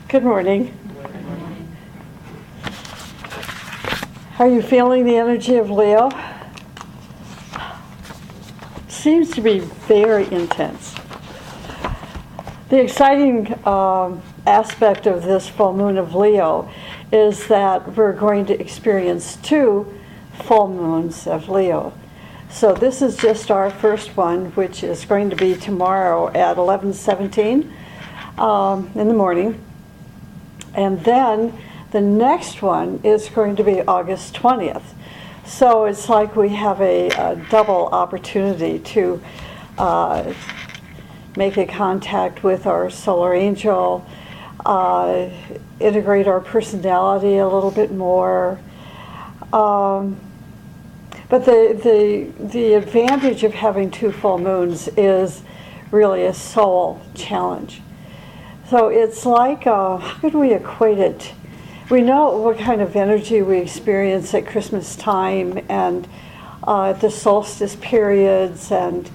Good morning. Are you feeling the energy of Leo? Seems to be very intense. The exciting aspect of this full moon of Leo is that we're going to experience 2 full moons of Leo. So this is just our first one, which is going to be tomorrow at 11:17 in the morning. And then the next one is going to be August 20th. So it's like we have a double opportunity to make a contact with our solar angel, integrate our personality a little bit more. But the advantage of having 2 full moons is really a soul challenge. So it's like, how could we equate it? We know what kind of energy we experience at Christmas time and at the solstice periods, and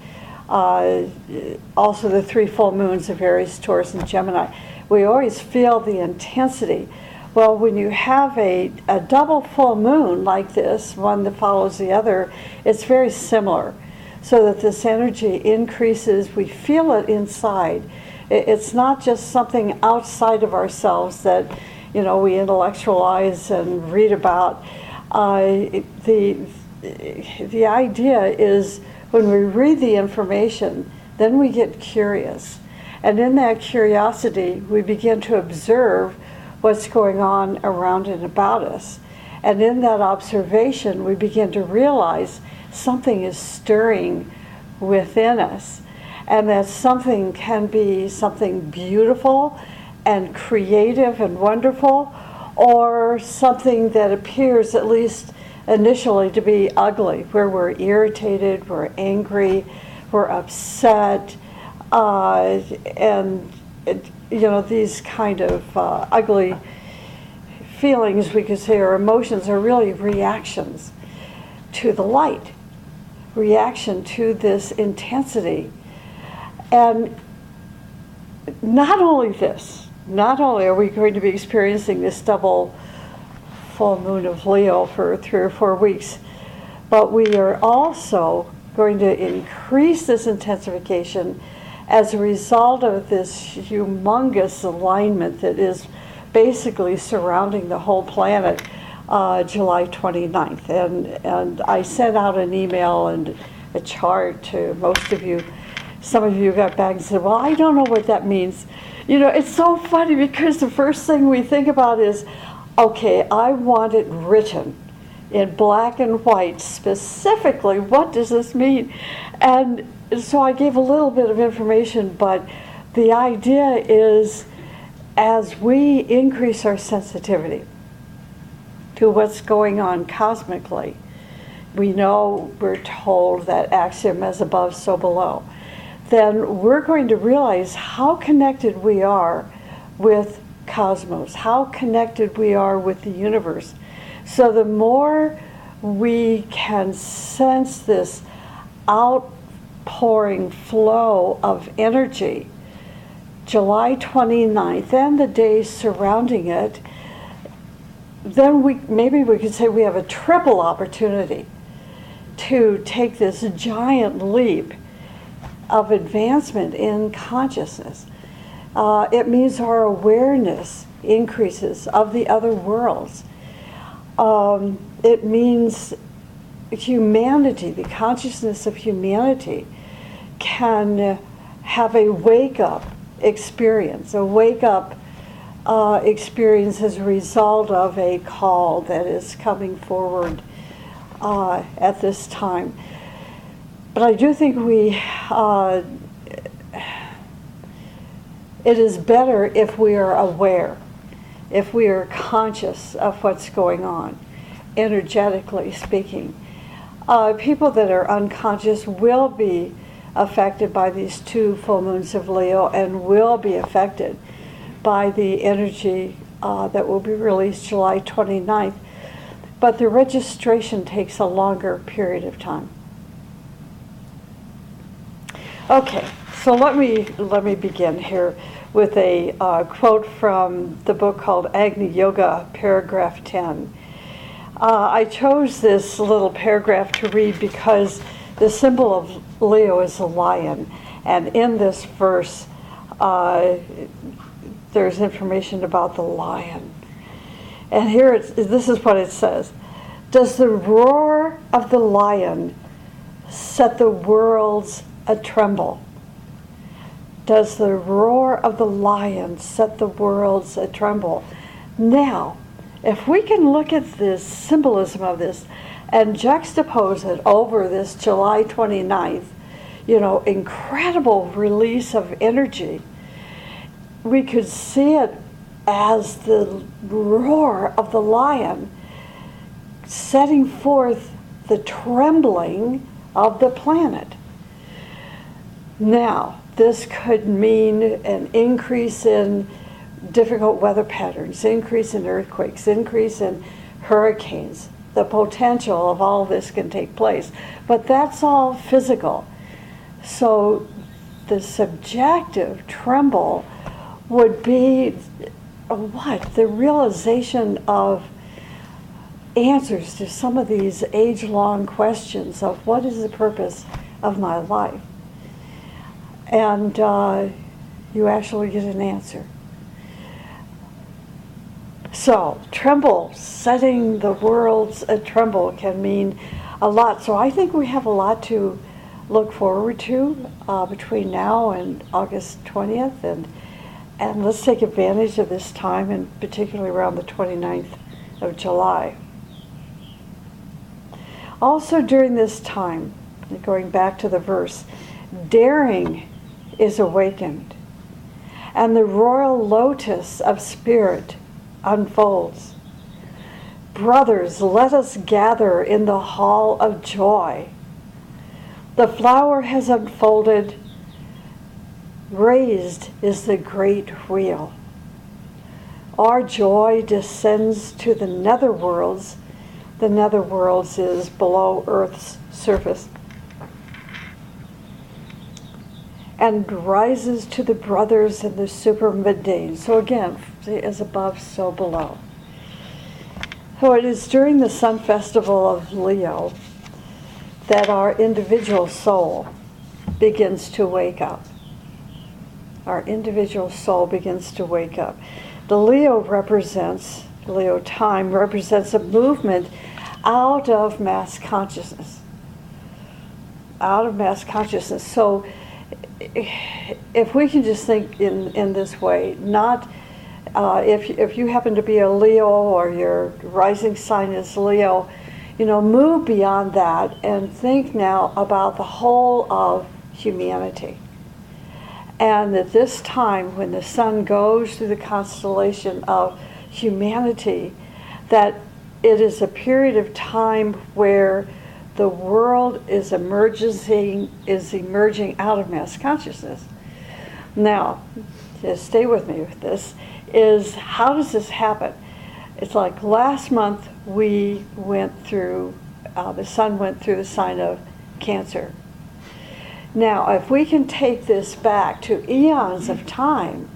also the 3 full moons of Aries, Taurus, and Gemini. We always feel the intensity. Well, when you have a double full moon like this, one that follows the other, it's very similar. So that this energy increases, we feel it inside. It's not just something outside of ourselves that, we intellectualize and read about. The idea is when we read the information, then we get curious. And in that curiosity, we begin to observe what's going on around and about us. And in that observation, we begin to realize something is stirring within us. And that something can be something beautiful and creative and wonderful, or something that appears, at least initially, to be ugly, where we're irritated, we're angry, we're upset, and these kind of ugly feelings, we could say, or emotions, are really reactions to the light, reaction to this intensity. And not only are we going to be experiencing this double full moon of Leo for 3 or 4 weeks, but we are also going to increase this intensification as a result of this humongous alignment that is basically surrounding the whole planet July 29th. And I sent out an email and a chart to most of you. Some of you got back and said, well, I don't know what that means. It's so funny because the first thing we think about is, okay, I want it written in black and white, specifically, what does this mean? And so I gave a little bit of information, but the idea is, as we increase our sensitivity to what's going on cosmically, we're told that axiom, as above, so below, then we're going to realize how connected we are with cosmos, how connected we are with the universe. So the more we can sense this outpouring flow of energy, July 29th and the days surrounding it, then maybe we could say we have a triple opportunity to take this giant leap of advancement in consciousness. It means our awareness increases of the other worlds. It means humanity, the consciousness of humanity, can have a wake-up experience, experience as a result of a call that is coming forward at this time. But I do think it is better if we are aware, if we are conscious of what's going on, energetically speaking. People that are unconscious will be affected by these 2 full moons of Leo and will be affected by the energy that will be released July 29th. But the registration takes a longer period of time. Okay, So let me begin here with a quote from the book called Agni Yoga, paragraph 10. I chose this little paragraph to read because the symbol of Leo is a lion, and in this verse there's information about the lion. And here this is what it says. Does the roar of the lion set the worlds a-tremble? Does the roar of the lion set the worlds a-tremble? Now, if we can look at this symbolism of this and juxtapose it over this July 29th, incredible release of energy, we could see it as the roar of the lion setting forth the trembling of the planet. Now, this could mean an increase in difficult weather patterns, increase in earthquakes, increase in hurricanes. The potential of all this can take place, but that's all physical. So the subjective tremble would be what? The realization of answers to some of these age-long questions of what is the purpose of my life? And you actually get an answer. So, tremble, setting the worlds a-tremble can mean a lot. So I think we have a lot to look forward to between now and August 20th. And let's take advantage of this time, and particularly around the 29th of July. Also during this time, going back to the verse, daring is awakened, and the royal lotus of spirit unfolds. Brothers, let us gather in the hall of joy. The flower has unfolded, raised is the great wheel. Our joy descends to the netherworlds. The netherworlds is below Earth's surface, and rises to the brothers in the supermundane. So again, as above, so below. So it is during the Sun Festival of Leo that our individual soul begins to wake up. Our individual soul begins to wake up. The Leo time represents a movement out of mass consciousness. Out of mass consciousness. So if we can just think in this way, not if you happen to be a Leo or your rising sign is Leo, move beyond that and think now about the whole of humanity. And at this time, when the sun goes through the constellation of humanity, that it is a period of time where the world is emerging out of mass consciousness. Now, just stay with me with this, is how does this happen? It's like last month we went through, the sun went through the sign of Cancer. Now, if we can take this back to eons of time,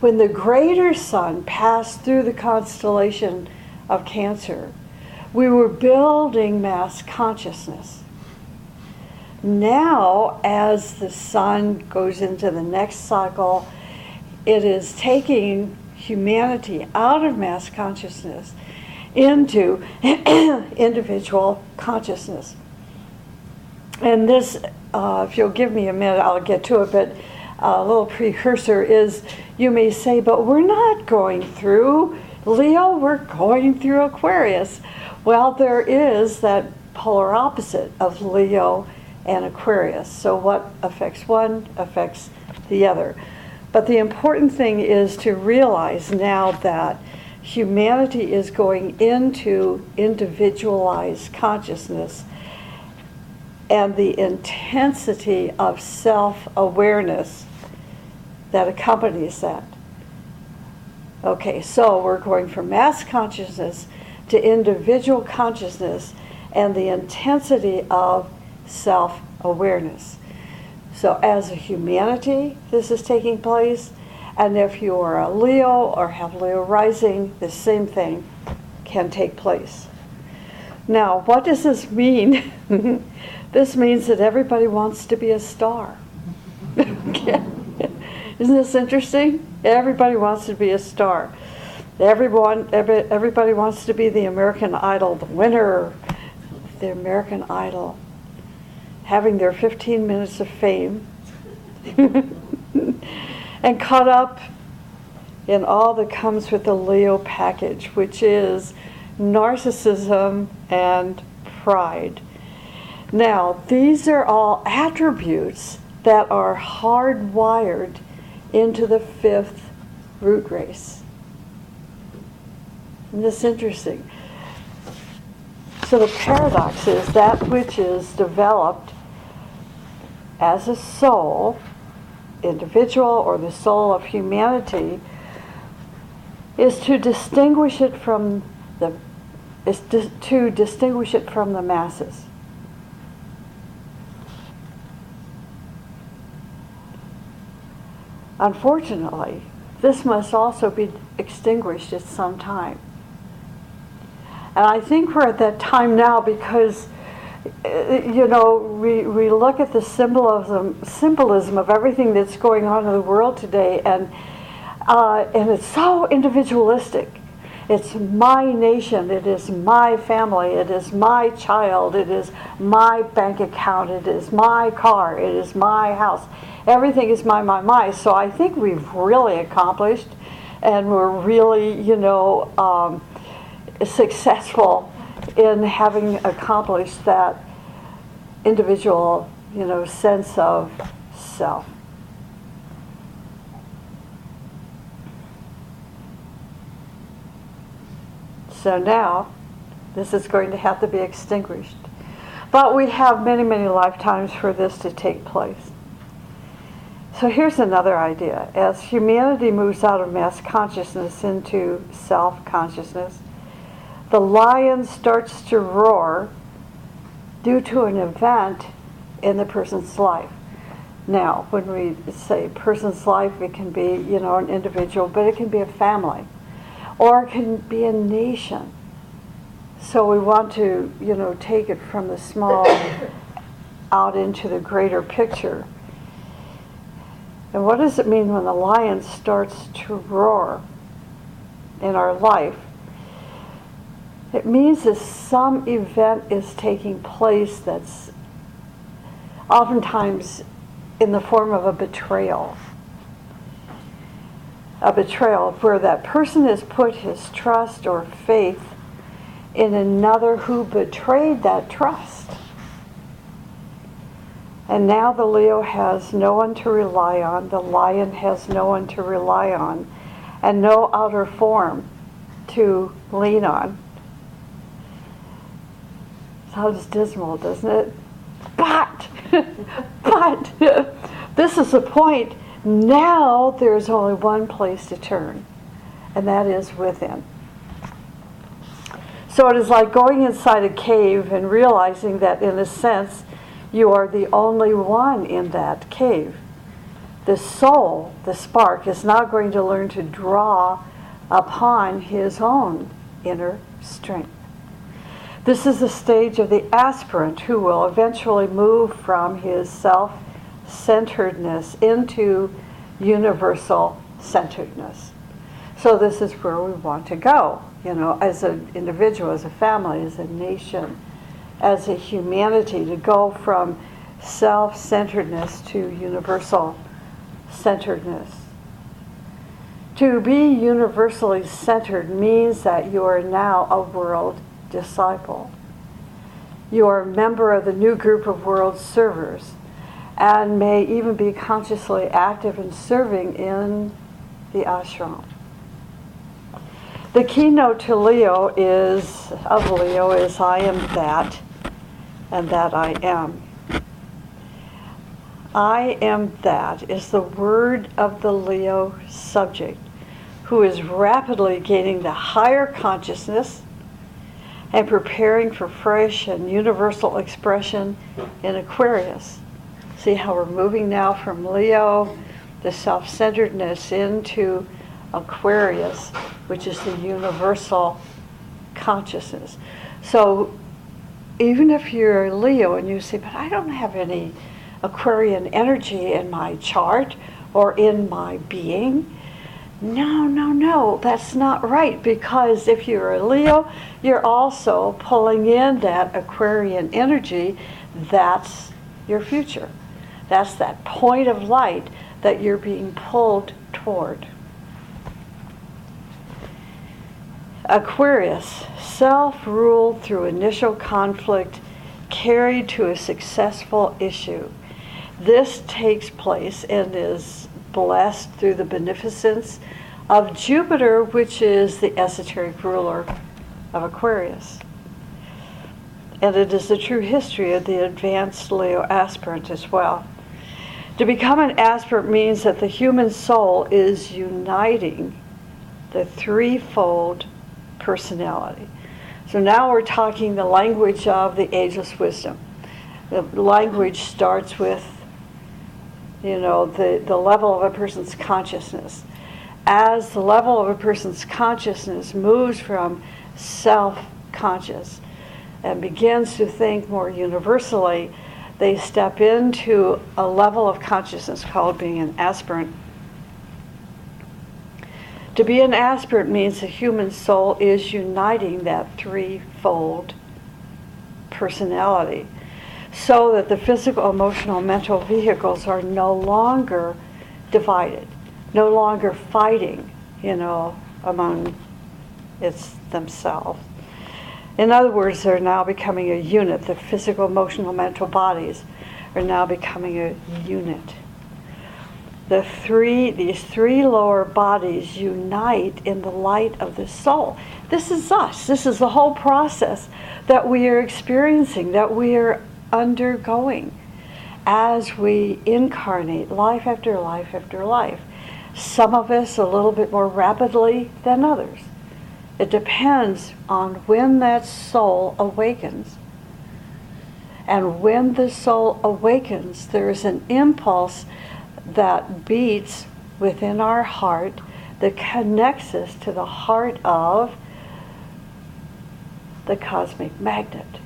when the greater sun passed through the constellation of Cancer, we were building mass consciousness. Now, as the sun goes into the next cycle, it is taking humanity out of mass consciousness into individual consciousness. And this, if you'll give me a minute, I'll get to it, but a little precursor is, you may say, but we're not going through Leo, we're going through Aquarius. Well, there is that polar opposite of Leo and Aquarius. So what affects one affects the other. But the important thing is to realize now that humanity is going into individualized consciousness, and the intensity of self-awareness that accompanies that. Okay, so we're going from mass consciousness to individual consciousness and the intensity of self-awareness. So as a humanity, this is taking place. And if you are a Leo or have Leo rising, the same thing can take place. Now, what does this mean? This means that everybody wants to be a star. Isn't this interesting? Everybody wants to be a star. Everybody wants to be the American Idol, the winner, the American Idol, having their 15 minutes of fame, and caught up in all that comes with the Leo package, which is narcissism and pride. Now, these are all attributes that are hardwired into the fifth root race. Isn't this interesting? So the paradox is that which is developed as a soul, individual, or the soul of humanity, is to distinguish it from the masses. Unfortunately, this must also be extinguished at some time. And I think we're at that time now because, we look at the symbolism of everything that's going on in the world today, and it's so individualistic. It's my nation, it is my family, it is my child, it is my bank account, it is my car, it is my house. Everything is my. So I think we've really accomplished, and we're really, successful in having accomplished that individual, sense of self. So now, this is going to have to be extinguished. But we have many, many lifetimes for this to take place. So here's another idea. As humanity moves out of mass consciousness into self-consciousness, the lion starts to roar due to an event in the person's life. Now, when we say person's life, it can be, an individual, but it can be a family, or it can be a nation. So we want to, take it from the small out into the greater picture. And what does it mean when the lion starts to roar in our life? It means that some event is taking place that's oftentimes in the form of a betrayal. A betrayal where that person has put his trust or faith in another who betrayed that trust. And now the Leo has no one to rely on, the lion has no one to rely on, and no outer form to lean on. Sounds dismal, doesn't it? But this is the point. Now there's only one place to turn, and that is within. So it is like going inside a cave and realizing that, in a sense, you are the only one in that cave. The soul, the spark, is now going to learn to draw upon his own inner strength. This is the stage of the aspirant who will eventually move from his self-centeredness into universal centeredness. So this is where we want to go, as an individual, as a family, as a nation, as a humanity, to go from self-centeredness to universal centeredness. To be universally centered means that you are now a world disciple. You are a member of the new group of world servers, and may even be consciously active in serving in the ashram. The keynote to Leo is I am that, and that I am. I am that is the word of the Leo subject, who is rapidly gaining the higher consciousness and preparing for fresh and universal expression in Aquarius. See how we're moving now from Leo, the self-centeredness, into Aquarius, which is the universal consciousness. So even if you're a Leo and you say, but I don't have any Aquarian energy in my chart or in my being, no, that's not right, because if you're a Leo, you're also pulling in that Aquarian energy. That's your future. That's that point of light that you're being pulled toward. Aquarius, self-ruled through initial conflict, carried to a successful issue. This takes place and is blessed through the beneficence of Jupiter, which is the esoteric ruler of Aquarius. And it is the true history of the advanced Leo aspirant as well. To become an aspirant means that the human soul is uniting the threefold personality. So now we're talking the language of the ageless wisdom. The language starts with, the level of a person's consciousness. As the level of a person's consciousness moves from self-conscious and begins to think more universally, they step into a level of consciousness called being an aspirant. To be an aspirant means the human soul is uniting that threefold personality, so that the physical, emotional, mental vehicles are no longer divided, no longer fighting, among themselves. In other words, they're now becoming a unit. The physical, emotional, mental bodies are now becoming a unit. These three lower bodies unite in the light of the soul. This is us. This is the whole process that we are experiencing, that we are undergoing as we incarnate life after life after life. Some of us a little bit more rapidly than others. It depends on when that soul awakens. And when the soul awakens, there is an impulse that beats within our heart that connects us to the heart of the cosmic magnet.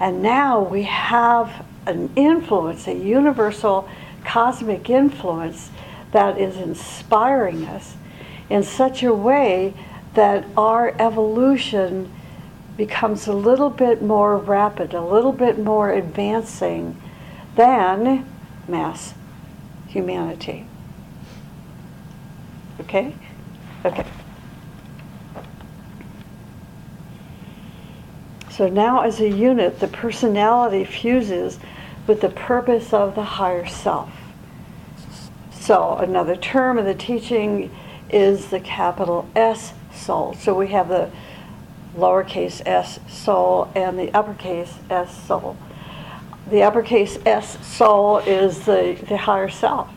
And now we have an influence, a universal cosmic influence that is inspiring us in such a way that our evolution becomes a little bit more rapid, a little bit more advancing than mass humanity. Okay? Okay. So now as a unit, the personality fuses with the purpose of the higher self. So another term in the teaching is the capital S soul. So we have the lowercase s soul and the uppercase s soul. The uppercase s soul is the higher self.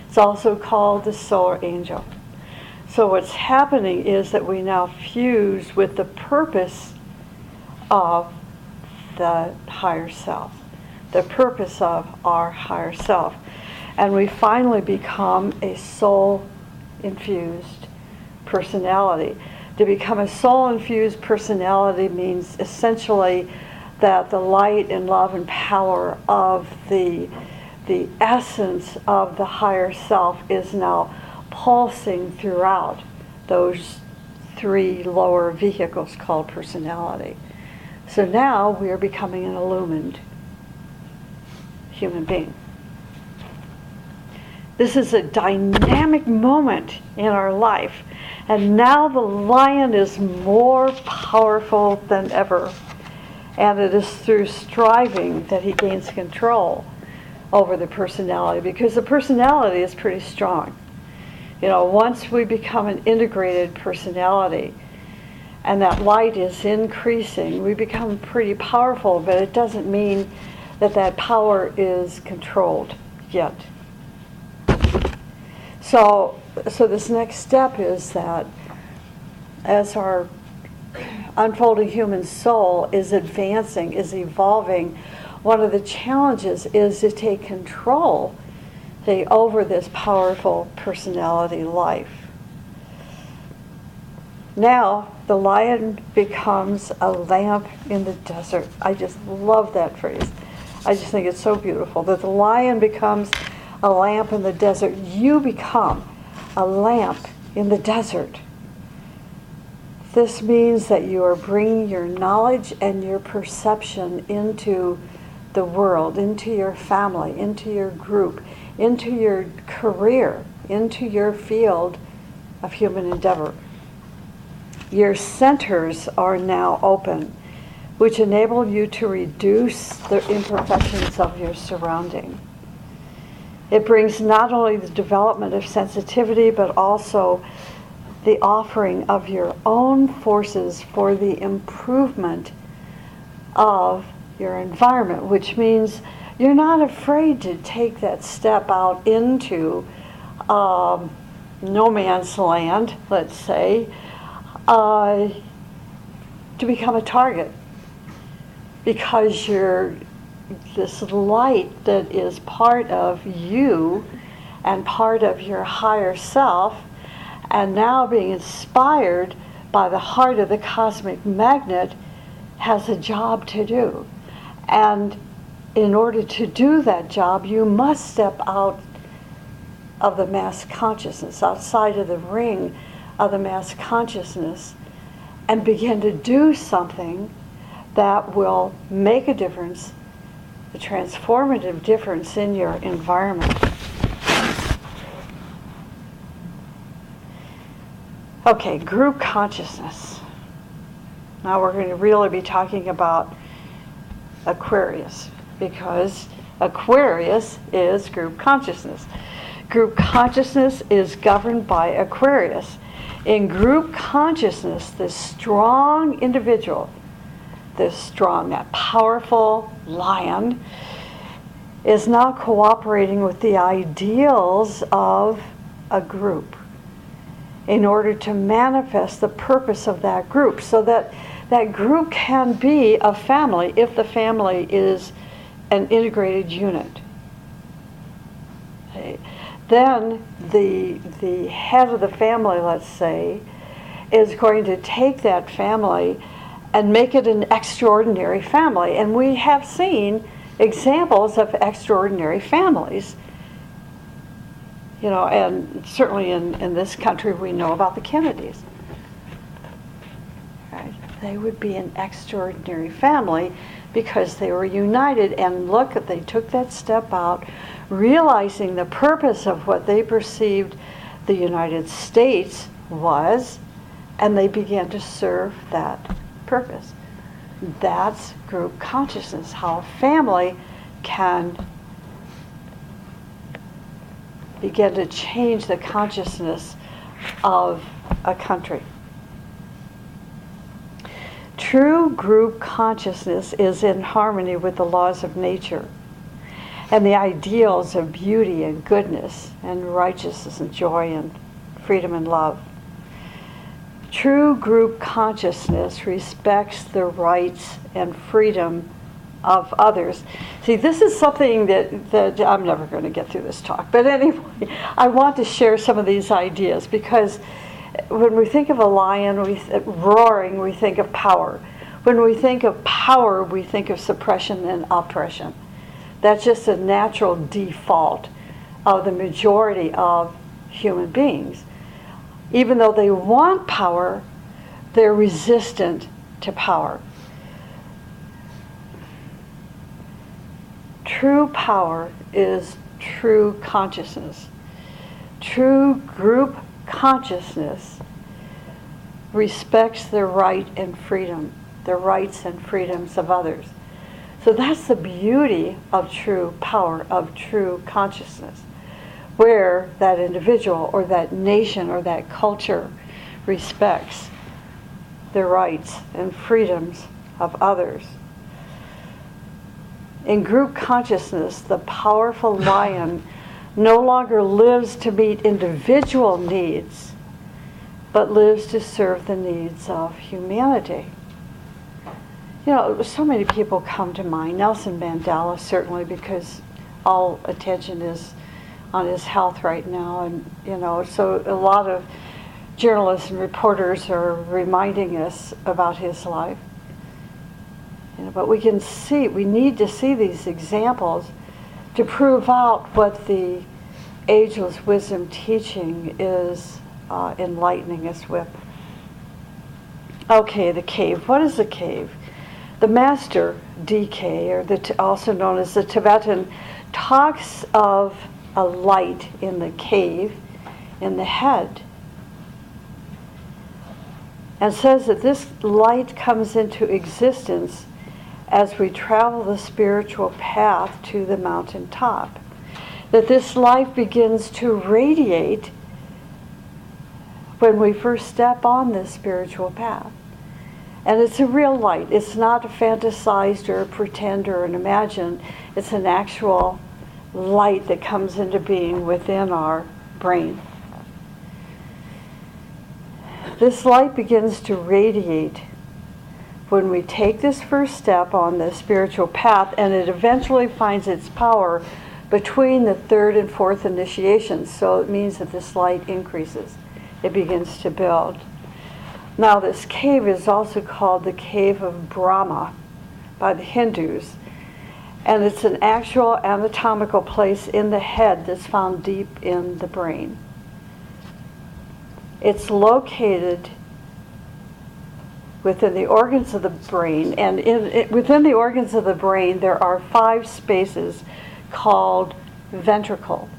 It's also called the solar angel. So what's happening is that we now fuse with the purpose of the higher self, the purpose of our higher self. And we finally become a soul-infused personality. To become a soul-infused personality means essentially that the light and love and power of the essence of the higher self is now pulsing throughout those three lower vehicles called personality. So now we are becoming an illumined human being. This is a dynamic moment in our life, and now the lion is more powerful than ever. And it is through striving that he gains control over the personality, because the personality is pretty strong. Once we become an integrated personality and that light is increasing, we become pretty powerful, but it doesn't mean that that power is controlled yet. So this next step is that as our unfolding human soul is advancing, is evolving, one of the challenges is to take control, say, over this powerful personality life. Now, the lion becomes a lamp in the desert. I just love that phrase. I just think it's so beautiful that the lion becomes a lamp in the desert. You become a lamp in the desert. This means that you are bringing your knowledge and your perception into the world, into your family, into your group, into your career, into your field of human endeavor. Your centers are now open, which enable you to reduce the imperfections of your surrounding. It brings not only the development of sensitivity, but also the offering of your own forces for the improvement of your environment, which means you're not afraid to take that step out into no man's land, let's say, to become a target, because you're this light that is part of you and part of your higher self, and now being inspired by the heart of the cosmic magnet, has a job to do. And in order to do that job, you must step out of the mass consciousness, outside of the ring of the mass consciousness, and begin to do something that will make a difference, a transformative difference in your environment. Okay, group consciousness. Now we're going to really be talking about Aquarius, because Aquarius is group consciousness. Group consciousness is governed by Aquarius. In group consciousness, this strong individual, this strong, that powerful lion, is now cooperating with the ideals of a group in order to manifest the purpose of that group, so that that group can be a family if the family is an integrated unit. Okay. Then the head of the family, let's say, is going to take that family and make it an extraordinary family. And we have seen examples of extraordinary families. You know, and certainly in this country we know about the Kennedys. Right? They would be an extraordinary family because they were united, and look, they took that step out, realizing the purpose of what they perceived the United States was, and they began to serve that purpose. That's group consciousness, how a family can begin to change the consciousness of a country. True group consciousness is in harmony with the laws of nature and the ideals of beauty and goodness and righteousness and joy and freedom and love. True group consciousness respects the rights and freedom of others. See, this is something that I'm never going to get through this talk, but anyway, I want to share some of these ideas, because when we think of a lion, roaring, we think of power. When we think of power, we think of suppression and oppression. That's just a natural default of the majority of human beings. Even though they want power, they're resistant to power. True power is true consciousness. True group consciousness respects the right and freedom, the rights and freedoms of others. So that's the beauty of true power, of true consciousness, where that individual or that nation or that culture respects the rights and freedoms of others. In group consciousness, the powerful lion no longer lives to meet individual needs, but lives to serve the needs of humanity. So many people come to mind. Nelson Mandela, certainly, because all attention is on his health right now. And, so a lot of journalists and reporters are reminding us about his life. But we need to see these examples to prove out what the ageless wisdom teaching is enlightening us with. Okay, the cave. What is the cave? The master, DK, or also known as the Tibetan, talks of a light in the cave in the head, and says that this light comes into existence as we travel the spiritual path to the mountain top. That this light begins to radiate when we first step on this spiritual path. And it's a real light. It's not a fantasized or a pretend or an imagined. It's an actual light that comes into being within our brain. This light begins to radiate when we take this first step on the spiritual path, and it eventually finds its power between the third and fourth initiations. So it means that this light increases. It begins to build. Now, this cave is also called the Cave of Brahma by the Hindus, and it's an actual anatomical place in the head that's found deep in the brain. It's located within the organs of the brain, and within the organs of the brain there are 5 spaces called ventricles.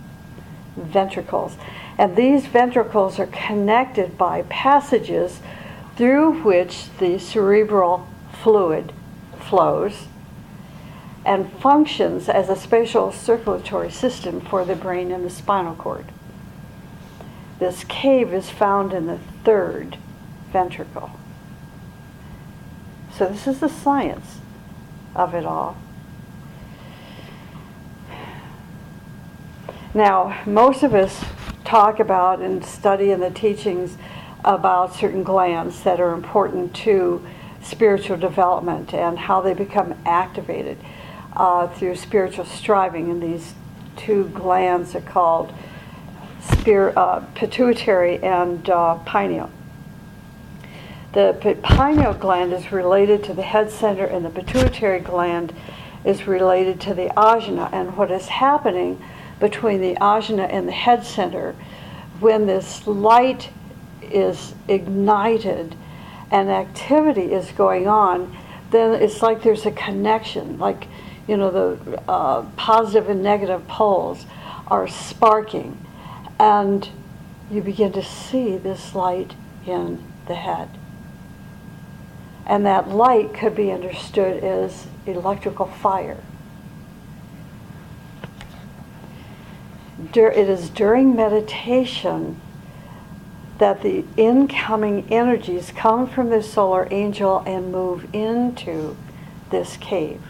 And these ventricles are connected by passages through which the cerebral fluid flows and functions as a special circulatory system for the brain and the spinal cord. This cave is found in the 3rd ventricle. So this is the science of it all. Now, most of us talk about and study in the teachings about certain glands that are important to spiritual development and how they become activated through spiritual striving. And these 2 glands are called pituitary and pineal. The pineal gland is related to the head center, and the pituitary gland is related to the ajna. And what is happening between the ajna and the head center, when this light is ignited and activity is going on, then it's like there's a connection, like, the positive and negative poles are sparking, and you begin to see this light in the head. And that light could be understood as electrical fire. It is during meditation that the incoming energies come from the solar angel and move into this cave,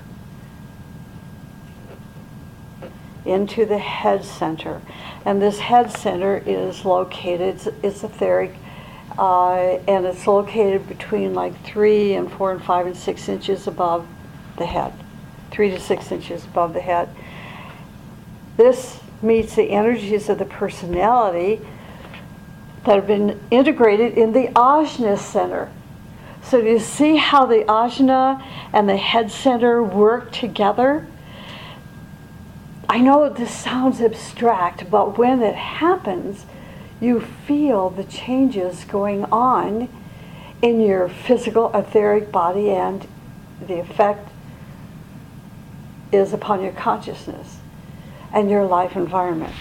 into the head center. And this head center is located, it's etheric, and it's located between like 3 and 4 and 5 and 6 inches above the head. 3 to 6 inches above the head. This meets the energies of the personality that have been integrated in the ajna center. So do you see how the ajna and the head center work together? I know this sounds abstract, but when it happens, you feel the changes going on in your physical etheric body, and the effect is upon your consciousness and your life environment.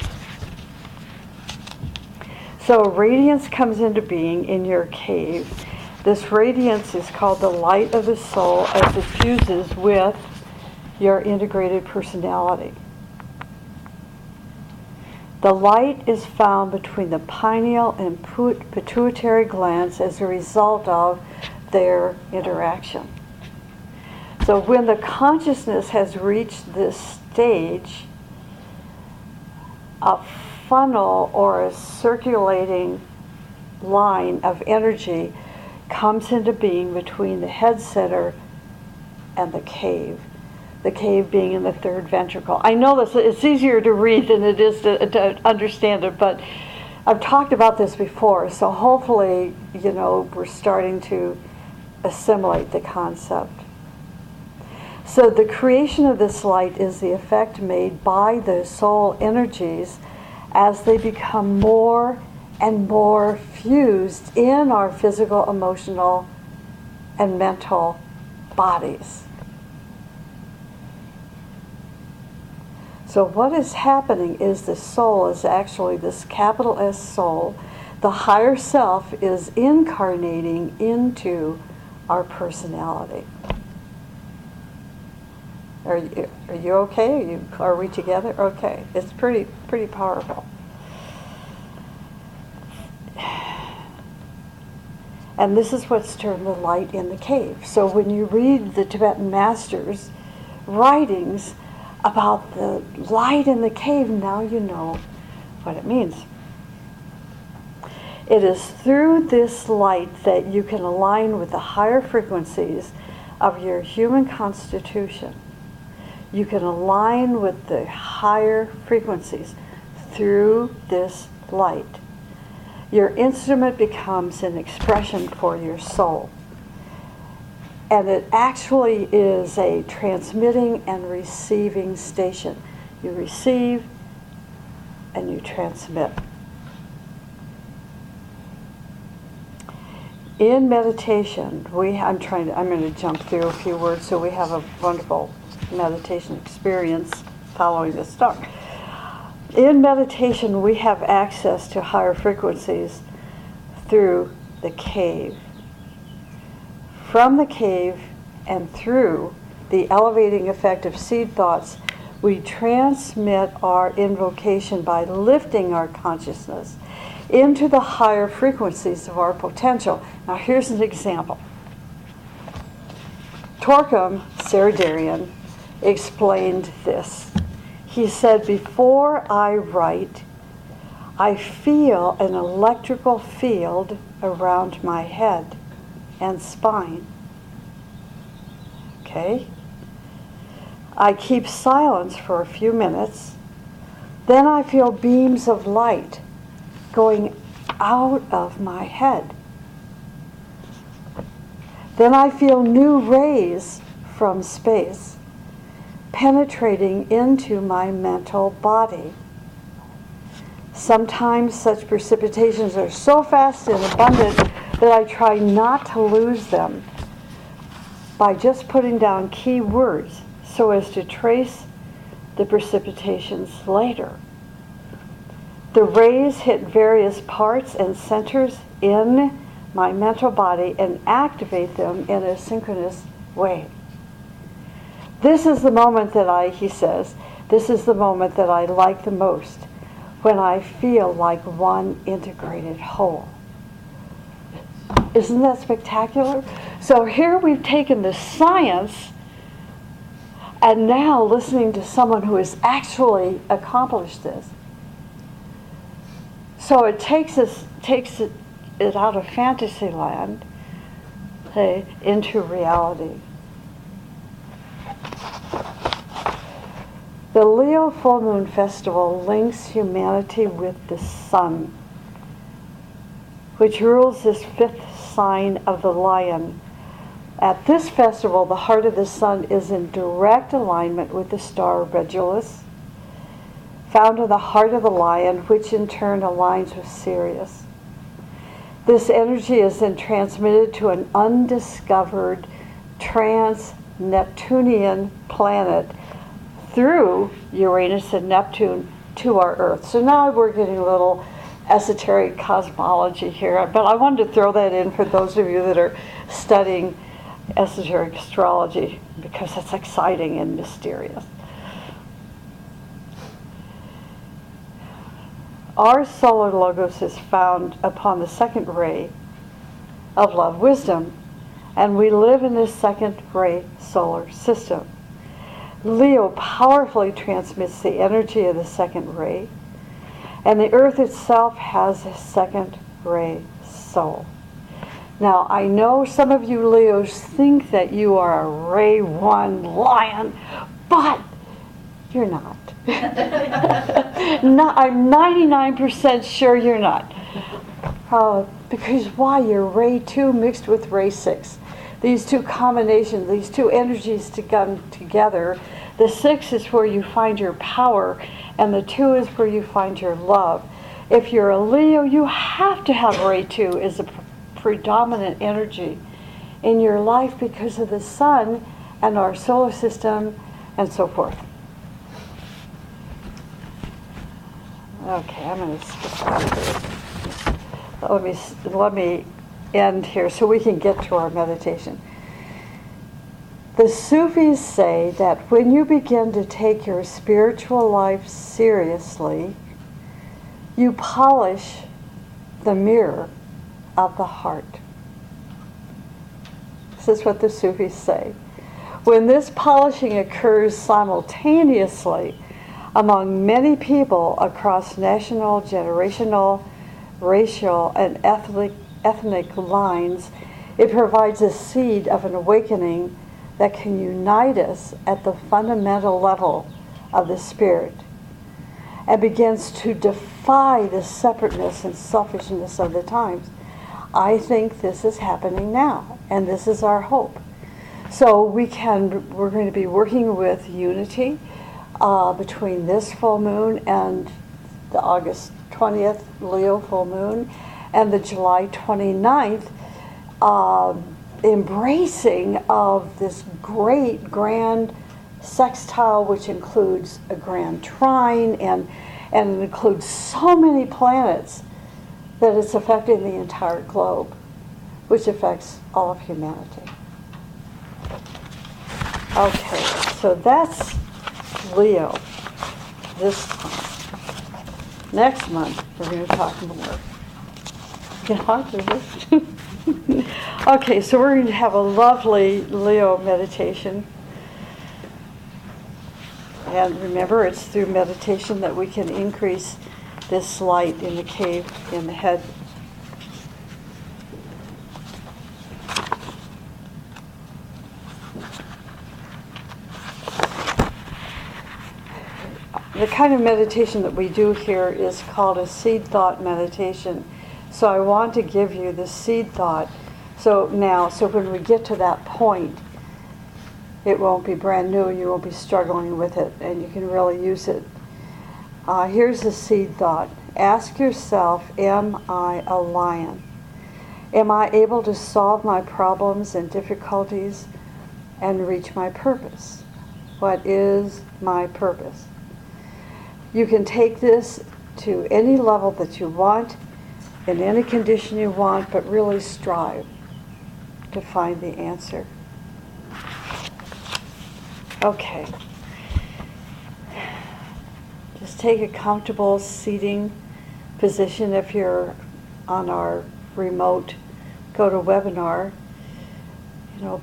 So radiance comes into being in your cave. This radiance is called the light of the soul as it fuses with your integrated personality. The light is found between the pineal and pituitary glands as a result of their interaction. So when the consciousness has reached this stage, a funnel or a circulating line of energy comes into being between the head center and the cave. The cave being in the third ventricle. I know this, it's easier to read than it is to understand it, but I've talked about this before, so hopefully, we're starting to assimilate the concept. So the creation of this light is the effect made by the soul energies as they become more and more fused in our physical, emotional, and mental bodies. So what is happening is the soul is actually this capital S soul. The higher self is incarnating into our personality. Are you okay? Are we together? Okay. It's pretty powerful. And this is what's termed the light in the cave. So when you read the Tibetan masters' writings about the light in the cave, now you know what it means. It is through this light that you can align with the higher frequencies of your human constitution. You can align with the higher frequencies through this light. Your instrument becomes an expression for your soul. And it actually is a transmitting and receiving station. You receive and you transmit. In meditation, I'm going to jump through a few words so we have a wonderful meditation experience following this talk. In meditation, we have access to higher frequencies through the cave. From the cave and through the elevating effect of seed thoughts, we transmit our invocation by lifting our consciousness into the higher frequencies of our potential. Now here's an example. Torquem Saradarian explained this. He said, before I write, I feel an electrical field around my head and spine. Okay? I keep silence for a few minutes. Then I feel beams of light going out of my head. Then I feel new rays from space penetrating into my mental body. Sometimes such precipitations are so fast and abundant that I try not to lose them by just putting down key words so as to trace the precipitations later. The rays hit various parts and centers in my mental body and activate them in a synchronous way. This is the moment that he says, this is the moment that I like the most, when I feel like one integrated whole. Isn't that spectacular? So here we've taken the science and now listening to someone who has actually accomplished this. So it takes it out of fantasy land, into reality. The Leo Full Moon Festival links humanity with the sun, which rules this fifth sign of the lion. At this festival, the heart of the sun is in direct alignment with the star Regulus, found in the heart of the lion, which in turn aligns with Sirius. This energy is then transmitted to an undiscovered trans-Neptunian planet through Uranus and Neptune to our Earth. So now we're getting a little esoteric cosmology here, but I wanted to throw that in for those of you that are studying esoteric astrology because it's exciting and mysterious. Our solar logos is found upon the second ray of love wisdom, and we live in this second ray solar system. Leo powerfully transmits the energy of the second ray, and the earth itself has a second ray soul. Now, I know some of you Leos think that you are a Ray 1 lion, but you're not. I'm 99% sure you're not. Because why? You're Ray 2 mixed with Ray 6. These two combinations, these two energies to come together. The 6 is where you find your power, and the 2 is where you find your love. If you're a Leo, you have to have Ray 2 as a predominant energy in your life because of the sun and our solar system and so forth. Okay, I'm going to skip back here. Let me end here so we can get to our meditation. The Sufis say that when you begin to take your spiritual life seriously, you polish the mirror of the heart. This is what the Sufis say. When this polishing occurs simultaneously among many people across national, generational, racial, and ethnic lines, it provides a seed of an awakening that can unite us at the fundamental level of the spirit and begins to defy the separateness and selfishness of the times. I think this is happening now, and this is our hope. So we're going to be working with unity between this full moon and the August 20th Leo full moon and the July 29th embracing of this great grand sextile, which includes a grand trine and it includes so many planets that it's affecting the entire globe, which affects all of humanity. Okay, so that's Leo this time. Next month, we're going to talk more. Get on to this. Okay, so we're going to have a lovely Leo meditation. And remember, it's through meditation that we can increase this light in the cave in the head. The kind of meditation that we do here is called a seed thought meditation. So I want to give you the seed thought. So when we get to that point, it won't be brand new, you won't be struggling with it, and you can really use it. Here's the seed thought. Ask yourself, am I a lion? Am I able to solve my problems and difficulties and reach my purpose? What is my purpose? You can take this to any level that you want, in any condition you want, but really strive to find the answer. Okay. Just take a comfortable seating position if you're on our remote GoToWebinar.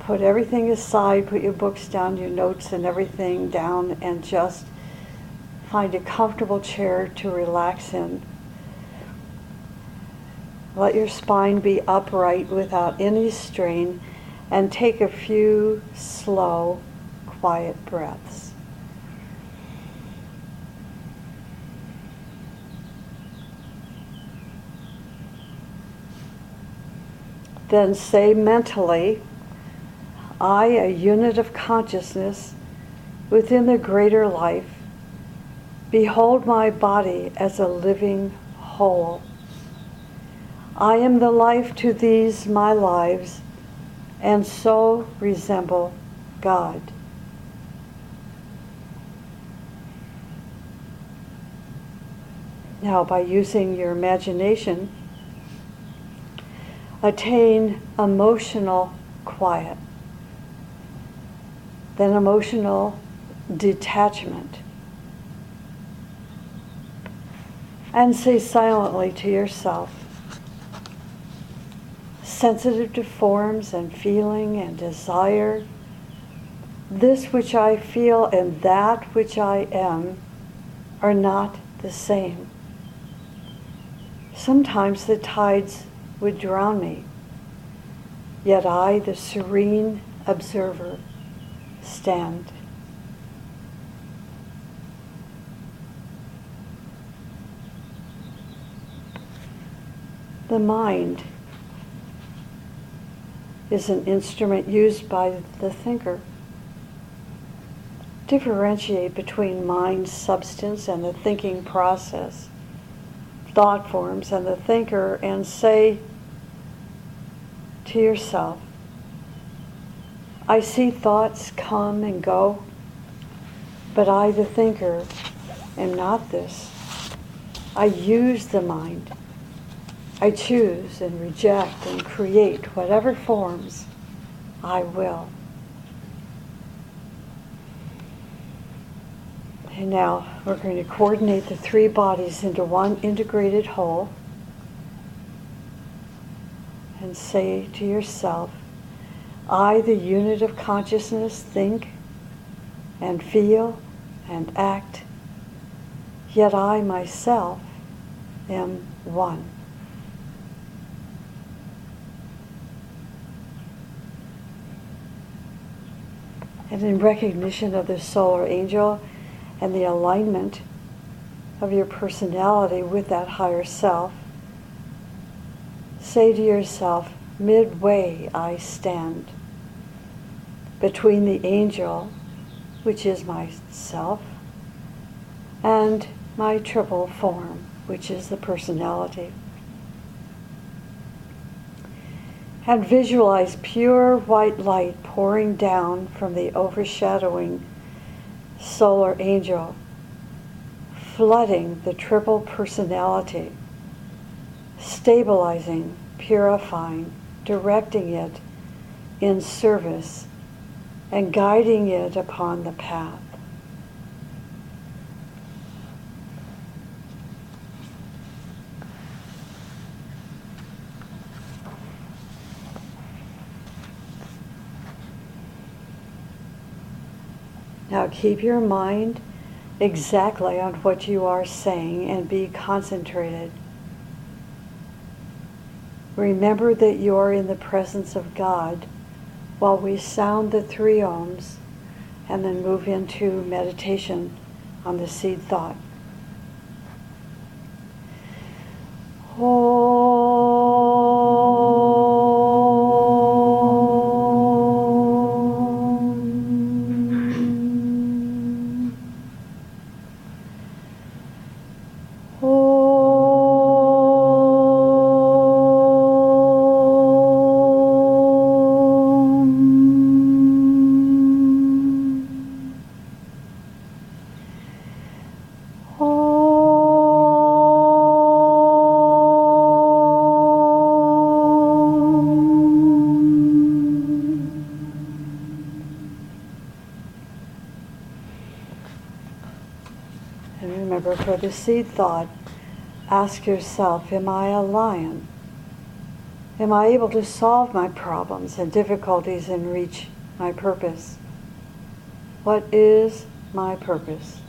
Put everything aside, put your books down, your notes and everything down, and just find a comfortable chair to relax in. Let your spine be upright without any strain, and take a few slow, quiet breaths. Then say mentally, I, a unit of consciousness within the greater life, behold my body as a living whole. I am the life to these my lives, and so resemble God. Now, by using your imagination, attain emotional quiet, then emotional detachment, and say silently to yourself, sensitive to forms and feeling and desire, this which I feel and that which I am are not the same. Sometimes the tides would drown me. yet I, the serene observer, stand. The mind is an instrument used by the thinker. Differentiate between mind substance and the thinking process, thought forms and the thinker, and say to yourself, I see thoughts come and go, but I, the thinker, am not this. I use the mind. I choose and reject and create whatever forms I will. And now we're going to coordinate the three bodies into one integrated whole and say to yourself, I, the unit of consciousness, think and feel and act, yet I myself am one. And in recognition of the solar angel and the alignment of your personality with that higher self, say to yourself, midway I stand between the angel, which is myself, and my triple form, which is the personality. And visualize pure white light pouring down from the overshadowing solar angel, flooding the triple personality, stabilizing, purifying, directing it in service, and guiding it upon the path. Now keep your mind exactly on what you are saying and be concentrated. Remember that you are in the presence of God while we sound the three ohms and then move into meditation on the seed thought. And remember, for the seed thought, ask yourself, am I a lion? Am I able to solve my problems and difficulties and reach my purpose? What is my purpose?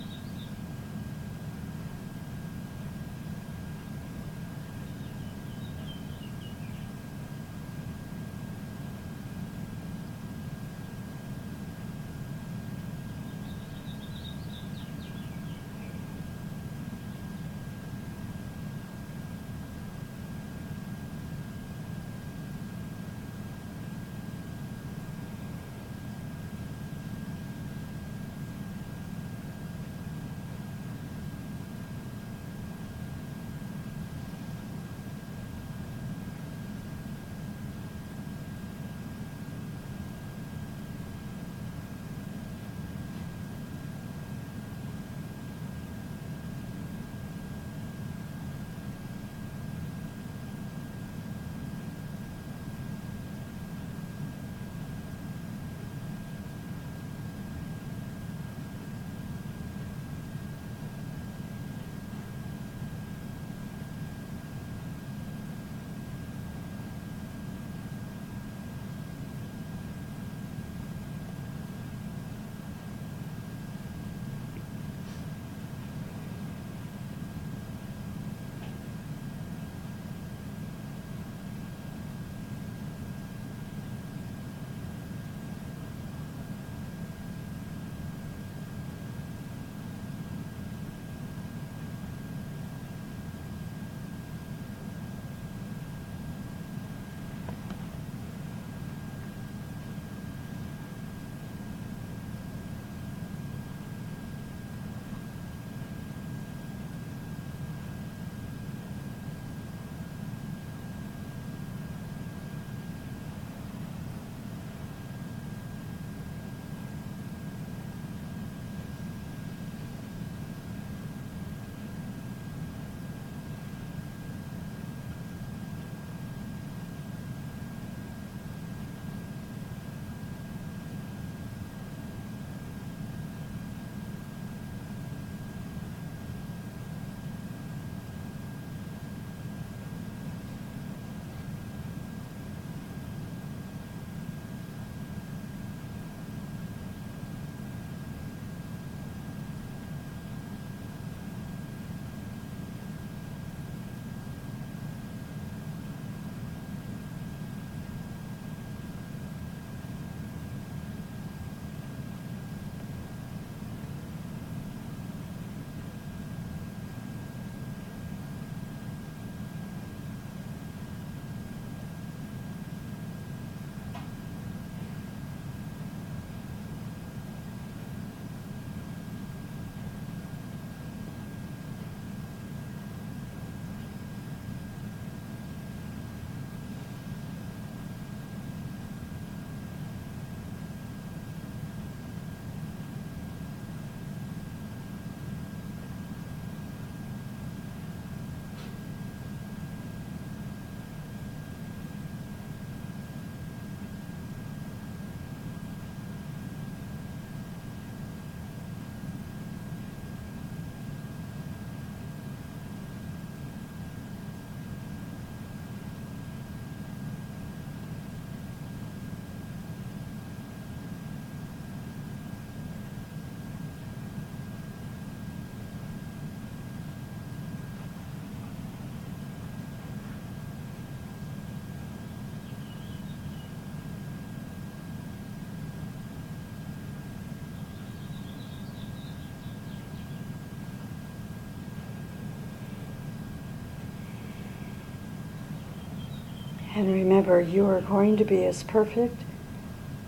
And remember, you are going to be as perfect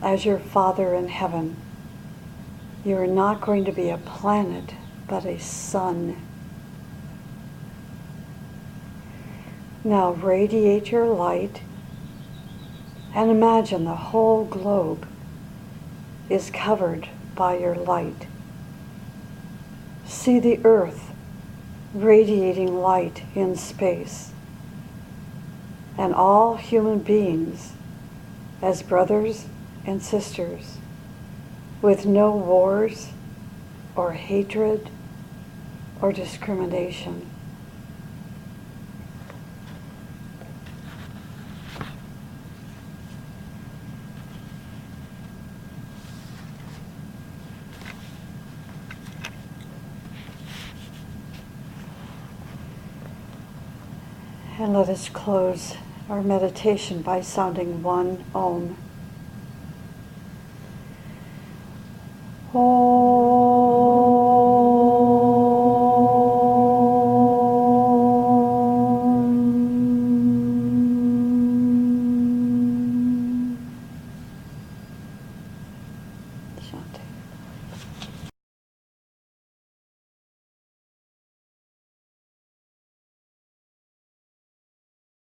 as your Father in heaven. You are not going to be a planet, but a sun. Now radiate your light and imagine the whole globe is covered by your light. See the earth radiating light in space, and all human beings as brothers and sisters, with no wars or hatred or discrimination. And let us close our meditation by sounding one Om. Om.